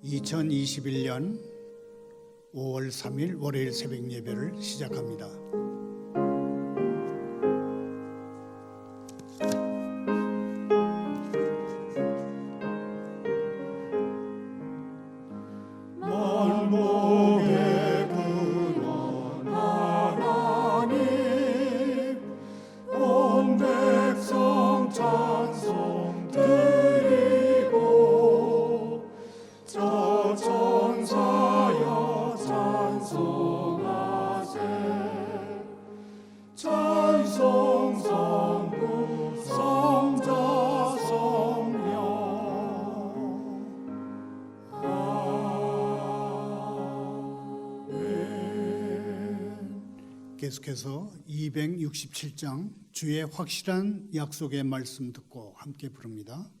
2021년 5월 3일 월요일 새벽 예배를 시작합니다. 계속해서 267장 주의 확실한 약속의 말씀 듣고 함께 부릅니다.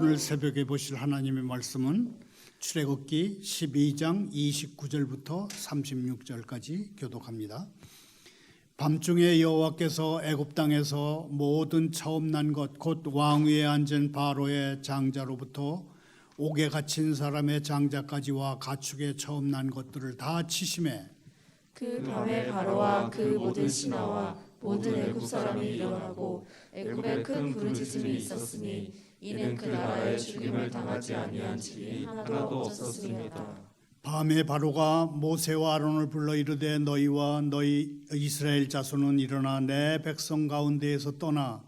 오늘 새벽에 보실 하나님의 말씀은 출애굽기 12장 29절부터 36절까지 교독합니다. 밤중에 여호와께서 애굽 땅에서 모든 처음 난 것 곧 왕 위에 앉은 바로의 장자로부터 옥에 갇힌 사람의 장자까지와 가축의 처음 난 것들을 다 치심해 그 밤에 바로와 그 모든 신하와 모든 애굽 사람이 일어나고 애굽에 큰 부르짖음이 있었으니 이는 그 나라에 죽임을 당하지 아니한 집이 하나도 없었음이었다. 밤에 바로가 모세와 아론을 불러 이르되 너희와 너희 이스라엘 자손은 일어나 내 백성 가운데에서 떠나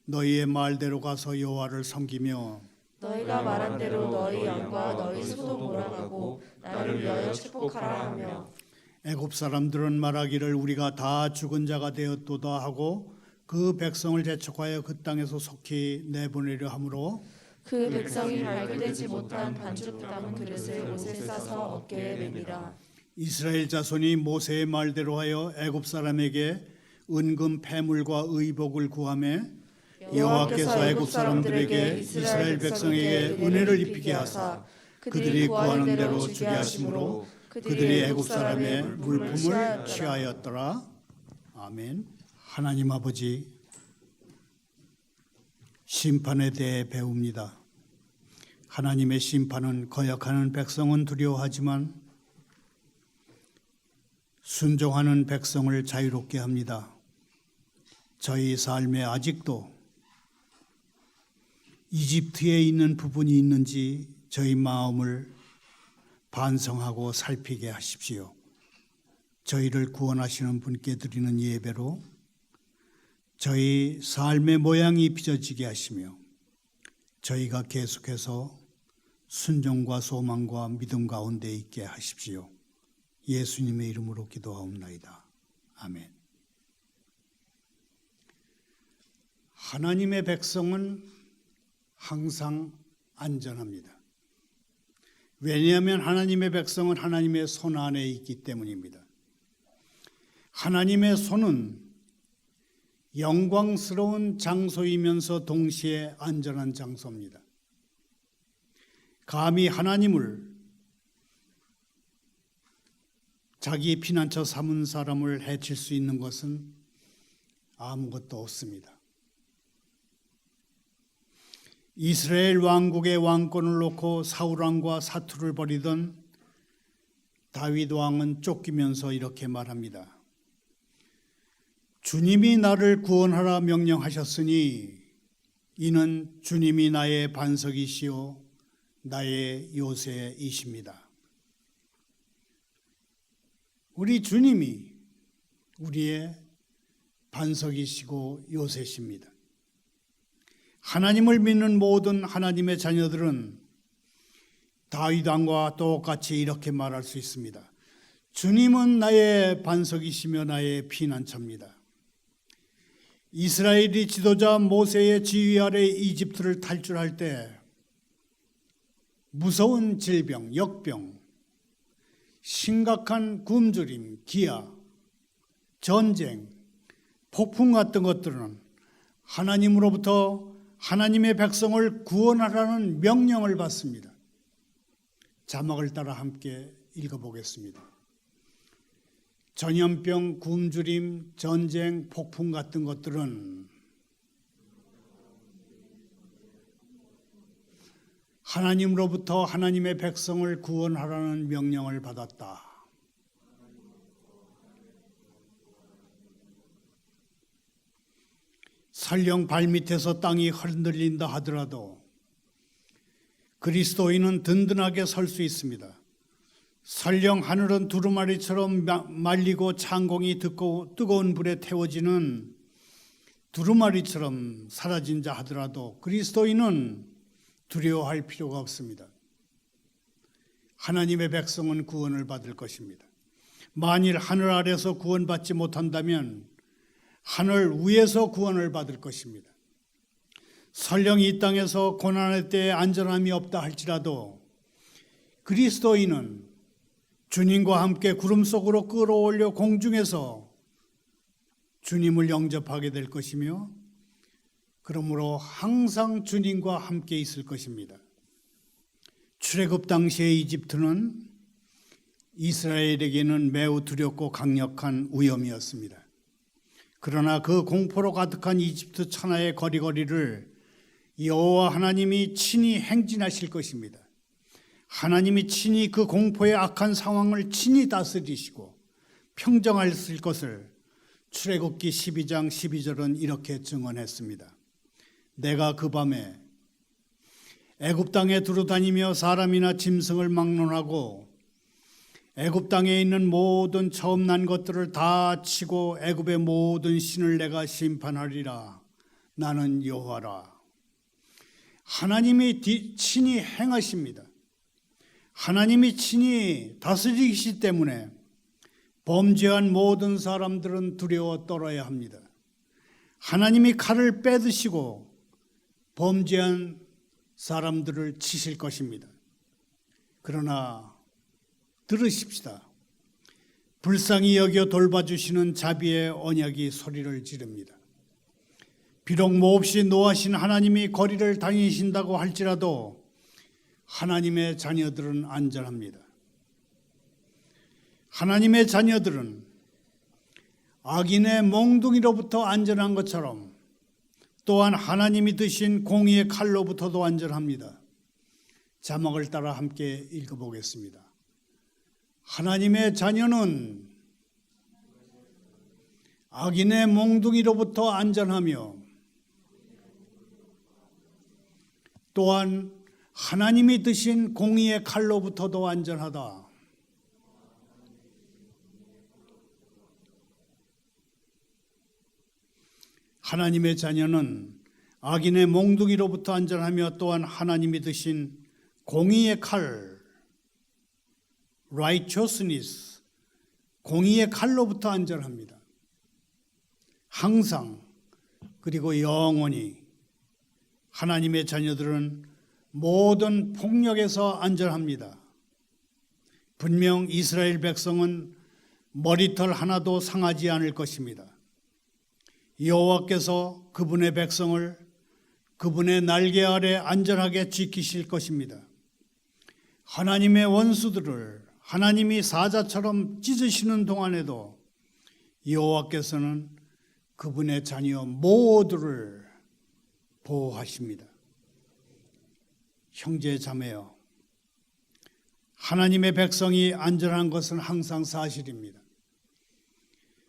너희의 말대로 가서 여호와를 섬기며 너희가 말한 대로 너희 양과 너희 소도 몰아가고 나를 위하여 축복하라 하며 애굽 사람들은 말하기를 우리가 다 죽은 자가 되었도다 하고 그 백성을 재촉하여 그 땅에서 속히 내보내려 하므로 그 백성이 발견되지 못한 반죽 담은 그릇을 옷에 싸서 어깨에 매니라. 이스라엘 자손이 모세의 말대로 하여 애굽 사람에게 은금 패물과 의복을 구하며 여호와께서 애굽 사람들에게 이스라엘 백성에게 은혜를 입히게 하사 그들이 구하는 대로 주게 하심으로 그들이 애굽 사람의 물품을 취하였더라. 아멘. 하나님 아버지, 심판에 대해 배웁니다. 하나님의 심판은 거역하는 백성은 두려워하지만 순종하는 백성을 자유롭게 합니다. 저희 삶에 아직도 이집트에 있는 부분이 있는지 저희 마음을 반성하고 살피게 하십시오. 저희를 구원하시는 분께 드리는 예배로 저희 삶의 모양이 빚어지게 하시며 저희가 계속해서 순종과 소망과 믿음 가운데 있게 하십시오. 예수님의 이름으로 기도하옵나이다. 아멘. 하나님의 백성은 항상 안전합니다. 왜냐하면 하나님의 백성은 하나님의 손 안에 있기 때문입니다. 하나님의 손은 영광스러운 장소이면서 동시에 안전한 장소입니다. 감히 하나님을 자기 피난처 삼은 사람을 해칠 수 있는 것은 아무것도 없습니다. 이스라엘 왕국의 왕권을 놓고 사울 왕과 사투를 벌이던 다윗 왕은 쫓기면서 이렇게 말합니다. 주님이 나를 구원하라 명령하셨으니 이는 주님이 나의 반석이시요 나의 요새이십니다. 우리 주님이 우리의 반석이시고 요새십니다. 하나님을 믿는 모든 하나님의 자녀들은 다윗 왕과 똑같이 이렇게 말할 수 있습니다. 주님은 나의 반석이시며 나의 피난처입니다. 이스라엘이 지도자 모세의 지휘 아래 이집트를 탈출할 때 무서운 질병, 역병, 심각한 굶주림, 기아, 전쟁, 폭풍 같은 것들은 하나님으로부터 하나님의 백성을 구원하라는 명령을 받습니다. 자막을 따라 함께 읽어보겠습니다. 전염병, 굶주림, 전쟁, 폭풍 같은 것들은 하나님으로부터 하나님의 백성을 구원하라는 명령을 받았다. 설령 발밑에서 땅이 흔들린다 하더라도 그리스도인은 든든하게 설 수 있습니다. 설령 하늘은 두루마리처럼 말리고 창공이 뜨거운 불에 태워지는 두루마리처럼 사라진다 하더라도 그리스도인은 두려워할 필요가 없습니다. 하나님의 백성은 구원을 받을 것입니다. 만일 하늘 아래서 구원받지 못한다면 하늘 위에서 구원을 받을 것입니다. 설령 이 땅에서 고난의 때에 안전함이 없다 할지라도 그리스도인은 주님과 함께 구름 속으로 끌어올려 공중에서 주님을 영접하게 될 것이며 그러므로 항상 주님과 함께 있을 것입니다. 출애굽 당시의 이집트는 이스라엘에게는 매우 두렵고 강력한 위험이었습니다. 그러나 그 공포로 가득한 이집트 천하의 거리거리를 여호와 하나님이 친히 행진하실 것입니다. 하나님이 친히 그 공포의 악한 상황을 친히 다스리시고 평정하실 것을 출애굽기 12장 12절은 이렇게 증언했습니다. 내가 그 밤에 애굽 땅에 두루다니며 사람이나 짐승을 막론하고 애굽 땅에 있는 모든 처음 난 것들을 다 치고 애굽의 모든 신을 내가 심판하리라. 나는 여호와라. 하나님이 친히 행하십니다. 하나님이 친히 다스리시기 때문에 범죄한 모든 사람들은 두려워 떨어야 합니다. 하나님이 칼을 빼드시고 범죄한 사람들을 치실 것입니다. 그러나 들으십시다. 불쌍히 여겨 돌봐주시는 자비의 언약이 소리를 지릅니다. 비록 몹시 노하신 하나님이 거리를 다니신다고 할지라도 하나님의 자녀들은 안전합니다. 하나님의 자녀들은 악인의 몽둥이로부터 안전한 것처럼 또한 하나님이 드신 공의의 칼로부터도 안전합니다. 자막을 따라 함께 읽어보겠습니다. 하나님의 자녀는 악인의 몽둥이로부터 안전하며 또한 하나님이 드신 공의의 칼로부터도 안전하다. 하나님의 자녀는 악인의 몽둥이로부터 안전하며 또한 하나님이 드신 공의의 칼, righteousness, 공의의 칼로부터 안전합니다. 항상 그리고 영원히 하나님의 자녀들은 모든 폭력에서 안전합니다. 분명 이스라엘 백성은 머리털 하나도 상하지 않을 것입니다. 여호와께서 그분의 백성을 그분의 날개 아래 안전하게 지키실 것입니다. 하나님의 원수들을 하나님이 사자처럼 찢으시는 동안에도 여호와께서는 그분의 자녀 모두를 보호하십니다. 형제 자매여, 하나님의 백성이 안전한 것은 항상 사실입니다.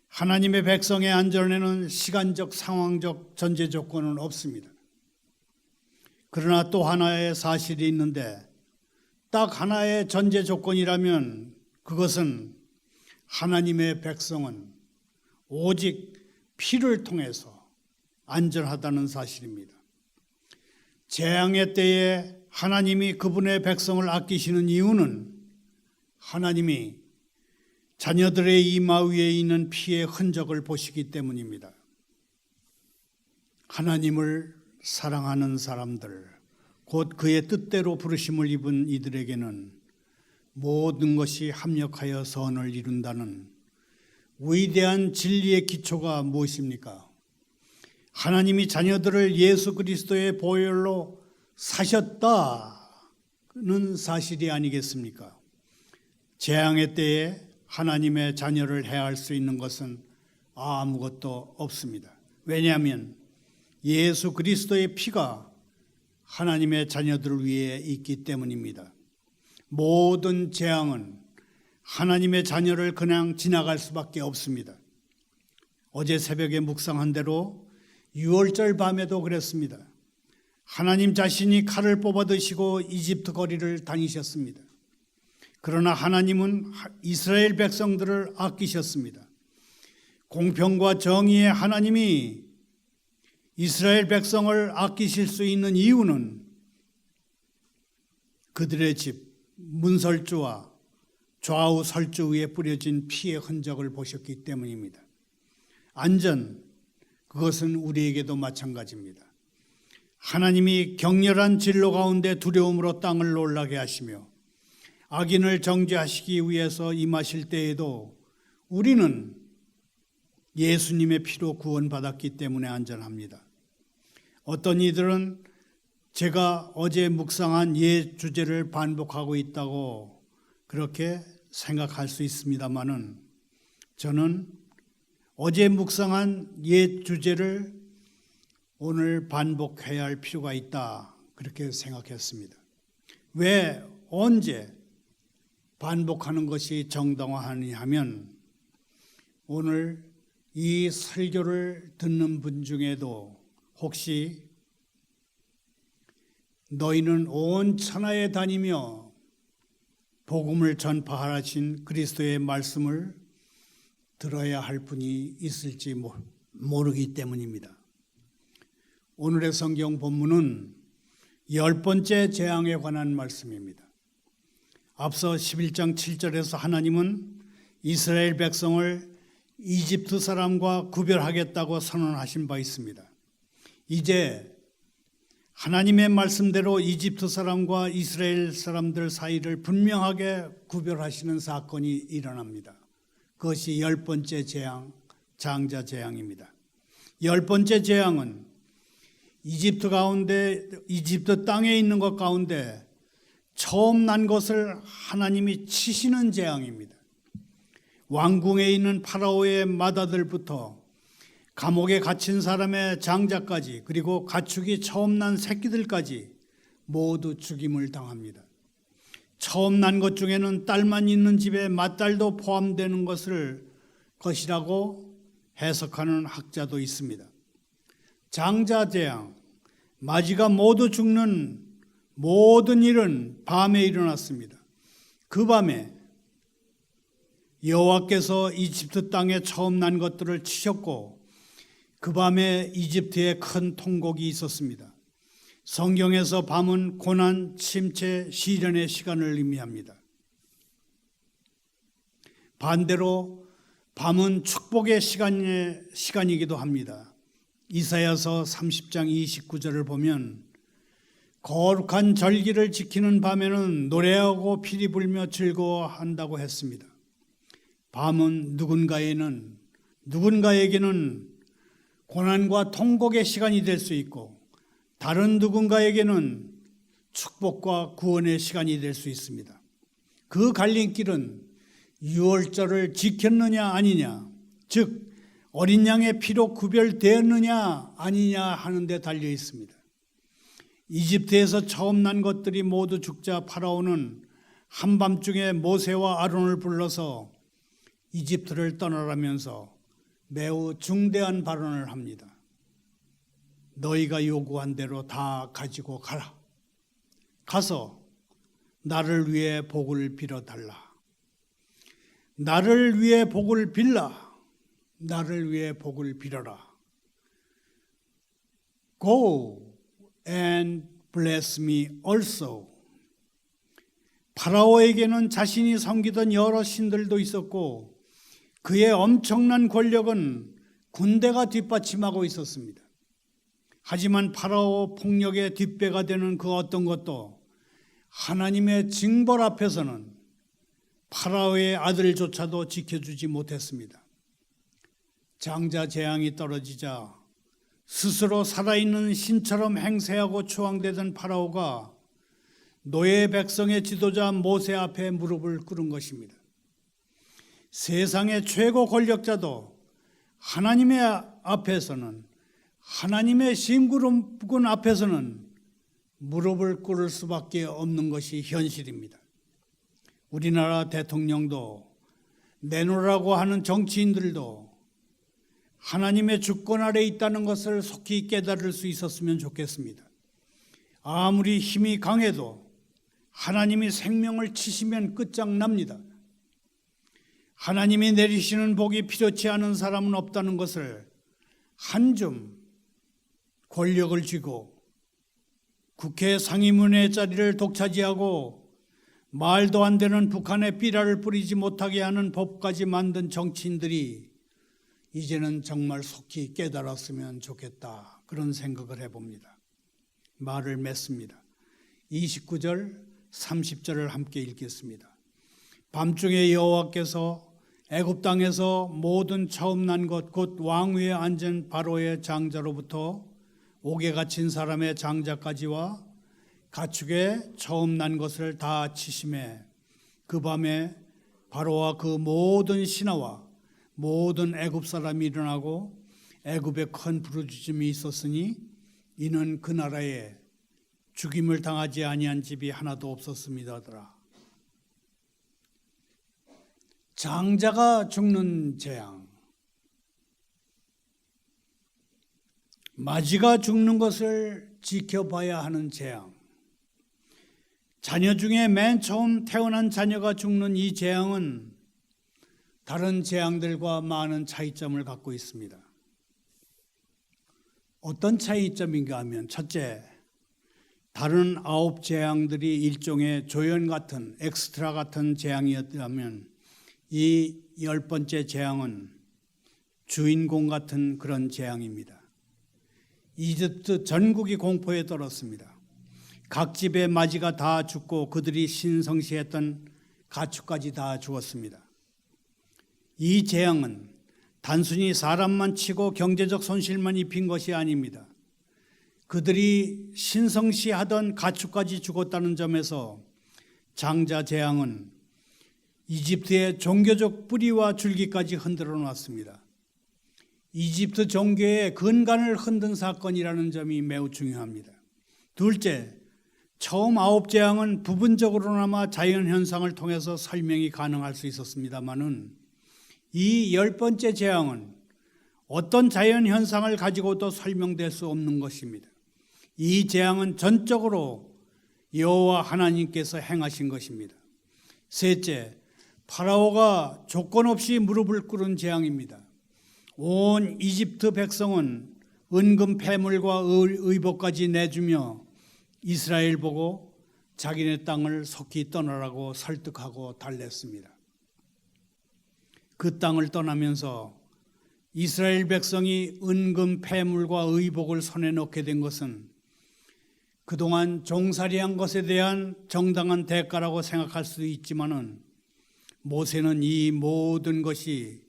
하나님의 백성의 안전에는 시간적, 상황적 전제 조건은 없습니다. 그러나 또 하나의 사실이 있는데 딱 하나의 전제 조건이라면 그것은 하나님의 백성은 오직 피를 통해서 안전하다는 사실입니다. 재앙의 때에 하나님이 그분의 백성을 아끼시는 이유는 하나님이 자녀들의 이마 위에 있는 피의 흔적을 보시기 때문입니다. 하나님을 사랑하는 사람들, 곧 그의 뜻대로 부르심을 입은 이들에게는 모든 것이 합력하여 선을 이룬다는 위대한 진리의 기초가 무엇입니까? 하나님이 자녀들을 예수 그리스도의 보혈로 사셨다는 사실이 아니겠습니까? 재앙의 때에 하나님의 자녀를 해할 수 있는 것은 아무것도 없습니다. 왜냐하면 예수 그리스도의 피가 하나님의 자녀들을 위해 있기 때문입니다. 모든 재앙은 하나님의 자녀를 그냥 지나갈 수밖에 없습니다. 어제 새벽에 묵상한 대로 유월절 밤에도 그랬습니다. 하나님 자신이 칼을 뽑아 드시고 이집트 거리를 다니셨습니다. 그러나 하나님은 이스라엘 백성들을 아끼셨습니다. 공평과 정의의 하나님이 이스라엘 백성을 아끼실 수 있는 이유는 그들의 집 문설주와 좌우 설주 위에 뿌려진 피의 흔적을 보셨기 때문입니다. 안전, 그것은 우리에게도 마찬가지입니다. 하나님이 격렬한 진로 가운데 두려움으로 땅을 놀라게 하시며 악인을 정죄하시기 위해서 임하실 때에도 우리는 예수님의 피로 구원받았기 때문에 안전합니다. 어떤 이들은 제가 어제 묵상한 옛 주제를 반복하고 있다고 그렇게 생각할 수 있습니다마는 저는 어제 묵상한 옛 주제를 오늘 반복해야 할 필요가 있다, 그렇게 생각했습니다. 왜 언제 반복하는 것이 정당화하느냐 하면, 오늘 이 설교를 듣는 분 중에도 혹시 너희는 온 천하에 다니며 복음을 전파하신 그리스도의 말씀을 들어야 할 분이 있을지 모르기 때문입니다. 오늘의 성경 본문은 10번째 재앙에 관한 말씀입니다. 앞서 11장 7절에서 하나님은 이스라엘 백성을 이집트 사람과 구별하겠다고 선언하신 바 있습니다. 이제 하나님의 말씀대로 이집트 사람과 이스라엘 사람들 사이를 분명하게 구별하시는 사건이 일어납니다. 그것이 10번째 재앙, 장자 재앙입니다. 10번째 재앙은 이집트 땅에 있는 것 가운데 처음 난 것을 하나님이 치시는 재앙입니다. 왕궁에 있는 파라오의 맏아들부터 감옥에 갇힌 사람의 장자까지, 그리고 가축이 처음 난 새끼들까지 모두 죽임을 당합니다. 처음 난 것 중에는 딸만 있는 집에 맏딸도 포함되는 것이라고 해석하는 학자도 있습니다. 장자 재앙, 마지가 모두 죽는 모든 일은 밤에 일어났습니다. 그 밤에 여호와께서 이집트 땅에 처음 난 것들을 치셨고, 그 밤에 이집트에 큰 통곡이 있었습니다. 성경에서 밤은 고난, 침체, 시련의 시간을 의미합니다. 반대로 밤은 축복의 시간이기도 합니다. 이사야서 30장 29절을 보면 거룩한 절기를 지키는 밤에는 노래하고 피리 불며 즐거워한다고 했습니다. 밤은 누군가에게는 고난과 통곡의 시간이 될 수 있고, 다른 누군가에게는 축복과 구원의 시간이 될 수 있습니다. 그 갈림길은 유월절을 지켰느냐 아니냐, 즉 어린 양의 피로 구별되었느냐 아니냐 하는 데 달려 있습니다. 이집트에서 처음 난 것들이 모두 죽자 파라오는 한밤중에 모세와 아론을 불러서 이집트를 떠나라면서 매우 중대한 발언을 합니다. 너희가 요구한 대로 다 가지고 가라. 가서 나를 위해 복을 빌어달라. 나를 위해 복을 빌라. 나를 위해 복을 빌어라. Go and bless me also. 파라오에게는 자신이 섬기던 여러 신들도 있었고, 그의 엄청난 권력은 군대가 뒷받침하고 있었습니다. 하지만 파라오 폭력의 뒷배가 되는 그 어떤 것도 하나님의 징벌 앞에서는 파라오의 아들조차도 지켜주지 못했습니다. 장자 재앙이 떨어지자 스스로 살아있는 신처럼 행세하고 추앙되던 파라오가 노예 백성의 지도자 모세 앞에 무릎을 꿇은 것입니다. 세상의 최고 권력자도 하나님의 앞에서는, 하나님의 심부름 앞에서는 무릎을 꿇을 수밖에 없는 것이 현실입니다. 우리나라 대통령도, 내놓으라고 하는 정치인들도 하나님의 주권 아래 있다는 것을 속히 깨달을 수 있었으면 좋겠습니다. 아무리 힘이 강해도 하나님이 생명을 치시면 끝장납니다. 하나님이 내리시는 복이 필요치 않은 사람은 없다는 것을 한 줌 권력을 쥐고 국회 상임위원회 자리를 독차지하고 말도 안 되는 북한에 삐라를 뿌리지 못하게 하는 법까지 만든 정치인들이 이제는 정말 속히 깨달았으면 좋겠다, 그런 생각을 해봅니다. 말을 맺습니다. 29절 30절을 함께 읽겠습니다. 밤중에 여호와께서 애굽 땅에서 모든 처음 난 것, 곧 왕위에 앉은 바로의 장자로부터 옥에 갇힌 사람의 장자까지와 가축에 처음 난 것을 다 치심해 그 밤에 바로와 그 모든 신하와 모든 애굽 사람이 일어나고 애굽에 큰 부르짖음이 있었으니 이는 그 나라에 죽임을 당하지 아니한 집이 하나도 없었습니다더라. 장자가 죽는 재앙, 마지가 죽는 것을 지켜봐야 하는 재앙, 자녀 중에 맨 처음 태어난 자녀가 죽는 이 재앙은 다른 재앙들과 많은 차이점을 갖고 있습니다. 어떤 차이점인가 하면, 첫째, 다른 9 재앙들이 일종의 조연 같은 엑스트라 같은 재앙이었다면 이 10번째 재앙은 주인공 같은 그런 재앙입니다. 이집트 전국이 공포에 떨었습니다. 각 집의 마지가 다 죽고 그들이 신성시했던 가축까지 다 죽었습니다. 이 재앙은 단순히 사람만 치고 경제적 손실만 입힌 것이 아닙니다. 그들이 신성시하던 가축까지 죽었다는 점에서 장자 재앙은 이집트의 종교적 뿌리와 줄기까지 흔들어 놨습니다. 이집트 종교의 근간을 흔든 사건이라는 점이 매우 중요합니다. 둘째, 처음 9 재앙은 부분적으로나마 자연현상을 통해서 설명이 가능할 수 있었습니다마는 이 10번째 재앙은 어떤 자연현상을 가지고도 설명될 수 없는 것입니다. 이 재앙은 전적으로 여호와 하나님께서 행하신 것입니다. 셋째, 파라오가 조건 없이 무릎을 꿇은 재앙입니다. 온 이집트 백성은 은금 패물과 의복까지 내주며 이스라엘 보고 자기네 땅을 속히 떠나라고 설득하고 달랬습니다. 그 땅을 떠나면서 이스라엘 백성이 은금 패물과 의복을 손에 넣게 된 것은 그동안 종살이한 것에 대한 정당한 대가라고 생각할 수도 있지만은 모세는 이 모든 것이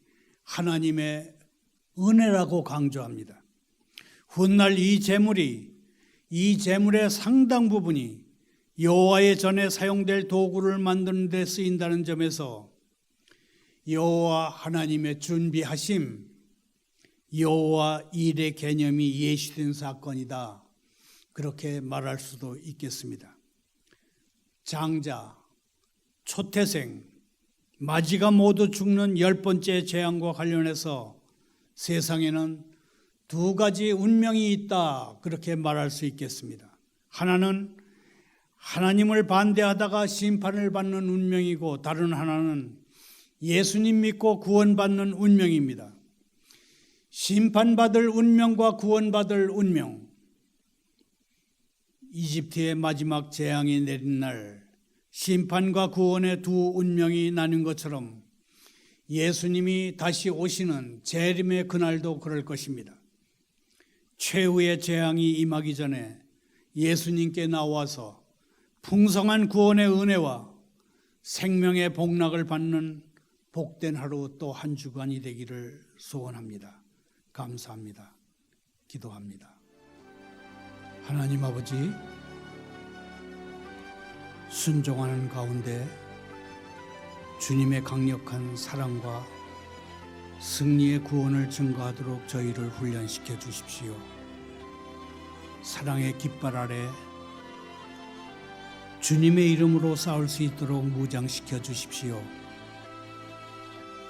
하나님의 은혜라고 강조합니다. 훗날 이 재물의 상당 부분이 여호와의 전에 사용될 도구를 만드는 데 쓰인다는 점에서 여호와 하나님의 준비하심, 여호와 일의 개념이 예시된 사건이다, 그렇게 말할 수도 있겠습니다. 장자, 초태생, 마지가 모두 죽는 10번째 재앙과 관련해서 세상에는 2 가지 운명이 있다, 그렇게 말할 수 있겠습니다. 하나는 하나님을 반대하다가 심판을 받는 운명이고, 다른 하나는 예수님 믿고 구원받는 운명입니다. 심판받을 운명과 구원받을 운명, 이집트의 마지막 재앙이 내린 날 심판과 구원의 2 운명이 나눈 것처럼 예수님이 다시 오시는 재림의 그날도 그럴 것입니다. 최후의 재앙이 임하기 전에 예수님께 나와서 풍성한 구원의 은혜와 생명의 복락을 받는 복된 하루 또 한 주간이 되기를 소원합니다. 감사합니다. 기도합니다. 하나님 아버지, 순종하는 가운데 주님의 강력한 사랑과 승리의 구원을 증거하도록 저희를 훈련시켜 주십시오. 사랑의 깃발 아래 주님의 이름으로 싸울 수 있도록 무장시켜 주십시오.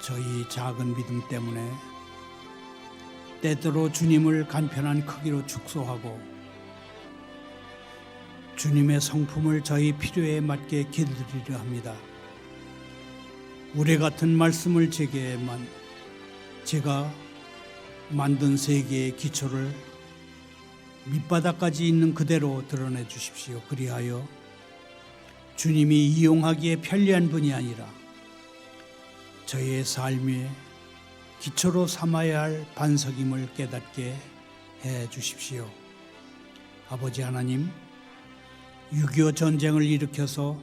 저희 작은 믿음 때문에 때때로 주님을 간편한 크기로 축소하고 주님의 성품을 저희 필요에 맞게 길들이려 합니다. 우레 같은 말씀을 제가 만든 세계의 기초를 밑바닥까지 있는 그대로 드러내 주십시오. 그리하여 주님이 이용하기에 편리한 분이 아니라 저희의 삶의 기초로 삼아야 할 반석임을 깨닫게 해 주십시오. 아버지 하나님, 6.25 전쟁을 일으켜서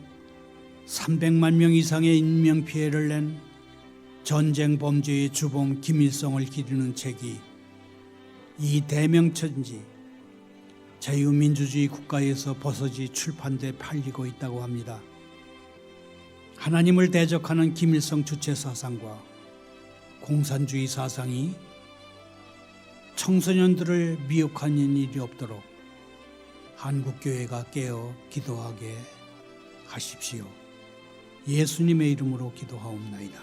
300만 명 이상의 인명피해를 낸 전쟁 범죄의 주범 김일성을 기리는 책이 이 대명천지 자유민주주의 국가에서 버섯이 출판돼 팔리고 있다고 합니다. 하나님을 대적하는 김일성 주체 사상과 공산주의 사상이 청소년들을 미혹하는 일이 없도록 한국교회가 깨어 기도하게 하십시오. 예수님의 이름으로 기도하옵나이다.